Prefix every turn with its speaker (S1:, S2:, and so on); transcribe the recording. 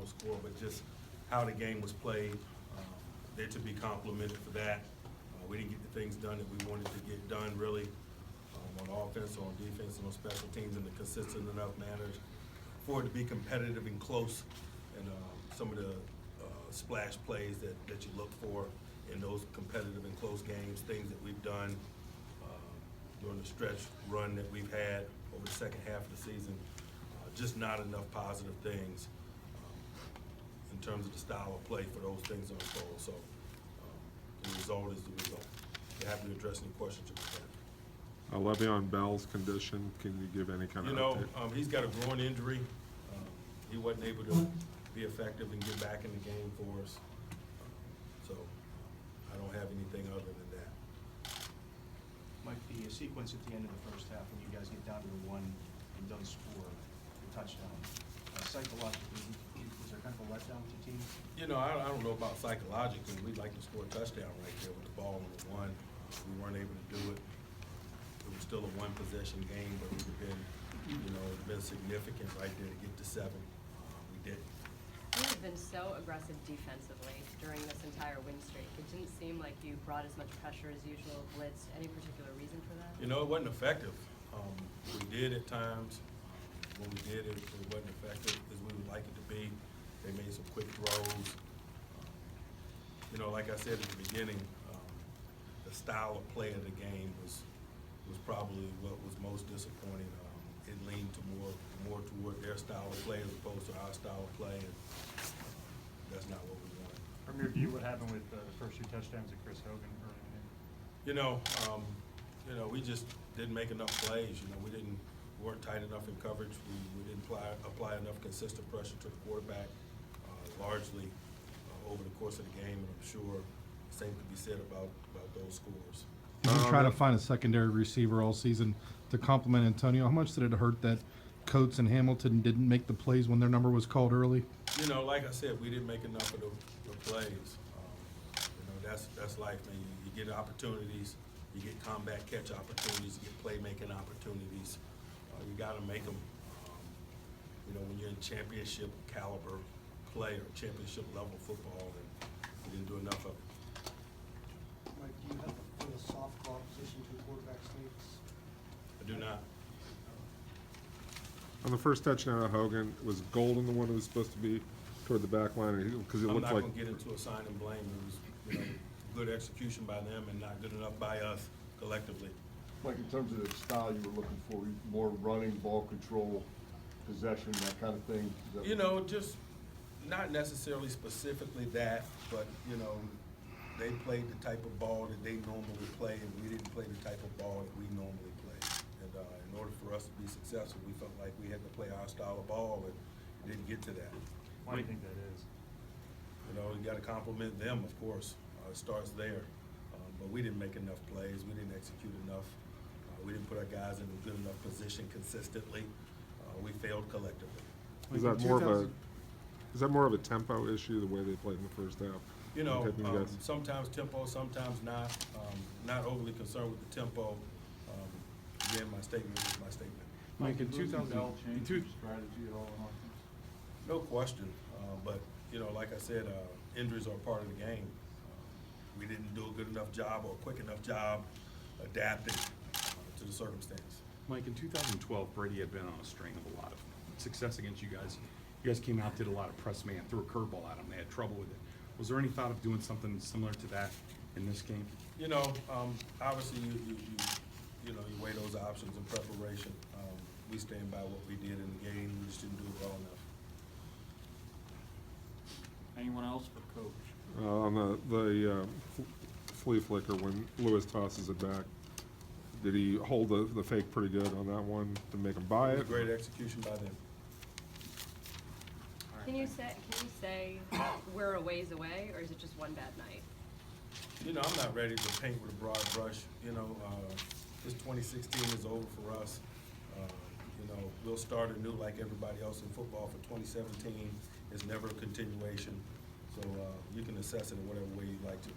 S1: final score, but just how the game was played. They're to be complimented for that. We didn't get the things done that we wanted to get done, really, on offense, on defense, and on special teams in a consistent enough manner for it to be competitive and close. And some of the splash plays that you look for in those competitive and close games, things that we've done during the stretch run that we've had over the second half of the season, just not enough positive things in terms of the style of play for those things to unfold. So the result is the result. They're happy to address any questions you have.
S2: Le'Veon Bell's condition, can you give any kind of update?
S1: He's got a groin injury. He wasn't able to be effective and get back in the game for us. So I don't have anything other than that.
S3: Might be a sequence at the end of the first half when you guys get down to the one and don't score the touchdown. Psychologically, was there kind of a letdown with the team?
S1: I don't know about psychologically. We'd like to score a touchdown right there with the ball on the one. We weren't able to do it. It was still a one-possession game, but it would have been, it'd been significant right there to get to 7. We didn't.
S4: You have been so aggressive defensively during this entire win streak. It didn't seem like you brought as much pressure as usual, blitzed. Any particular reason for that?
S1: It wasn't effective. We did at times. When we did it, it wasn't effective as we would like it to be. They made some quick throws. Like I said at the beginning, the style of play of the game was probably what was most disappointing. It leaned to more toward their style of play as opposed to our style of play, and that's not what we wanted.
S5: From your view, what happened with the first 2 touchdowns of Chris Hogan early in the game?
S1: We just didn't make enough plays. We weren't tight enough in coverage. We didn't apply enough consistent pressure to the quarterback, largely over the course of the game, and I'm sure the same could be said about those scores.
S6: Did you try to find a secondary receiver all season to complement Antonio? How much did it hurt that Coates and Hamilton didn't make the plays when their number was called early?
S1: Like I said, we didn't make enough of the plays. That's life, man. You get opportunities, you get combat catch opportunities, you get playmaking opportunities. You got to make them. When you're in championship caliber play or championship level football, and we didn't do enough of it.
S7: Mike, do you have to fill a softball position to quarterback sneaks?
S1: I do not.
S2: On the first touchdown of Hogan, was Golden the one who was supposed to be toward the back line? Because it
S1: I'm
S2: looked
S1: not
S2: like
S1: going to get into a sign and blame. It was good execution by them and not good enough by us collectively.
S8: Like in terms of the style you were looking for, more running, ball control, possession, that kind of thing?
S1: Just not necessarily specifically that, but, they played the type of ball that they normally play, and we didn't play the type of ball that we normally play. And in order for us to be successful, we felt like we had to play our style of ball, and it didn't get to that.
S5: Why do you think that is?
S1: You got to compliment them, of course. It starts there. But we didn't make enough plays. We didn't execute enough. We didn't put our guys in a good enough position consistently. We failed collectively.
S2: is that more of a tempo issue, the way they played in the first half?
S1: Sometimes tempo, sometimes not. Not overly concerned with the tempo. Again, my statement is my statement.
S5: Mike, in 2000,
S8: strategy at all on offense?
S1: No question. But, like I said, injuries are part of the game. We didn't do a good enough job or a quick enough job adapting to the circumstance.
S9: Mike, in 2012, Brady had been on a string of a lot of success against you guys. You guys came out, did a lot of press man, threw a curveball at them. They had trouble with it. Was there any thought of doing something similar to that in this game?
S1: Obviously you weigh those options in preparation. We stand by what we did in the game. We just didn't do it well enough.
S5: anyone else for Coach?
S2: On the flea flicker, when Lewis tosses it back, did he hold the fake pretty good on that one to make him buy
S1: It was
S2: it?
S1: a great execution by them.
S4: Can you say we're a ways away, or is it just one bad night?
S1: I'm not ready to paint with a broad brush. This 2016 is over for us. We'll start anew like everybody else in football for 2017. It's never a continuation. So you can assess it in whatever way you'd like to.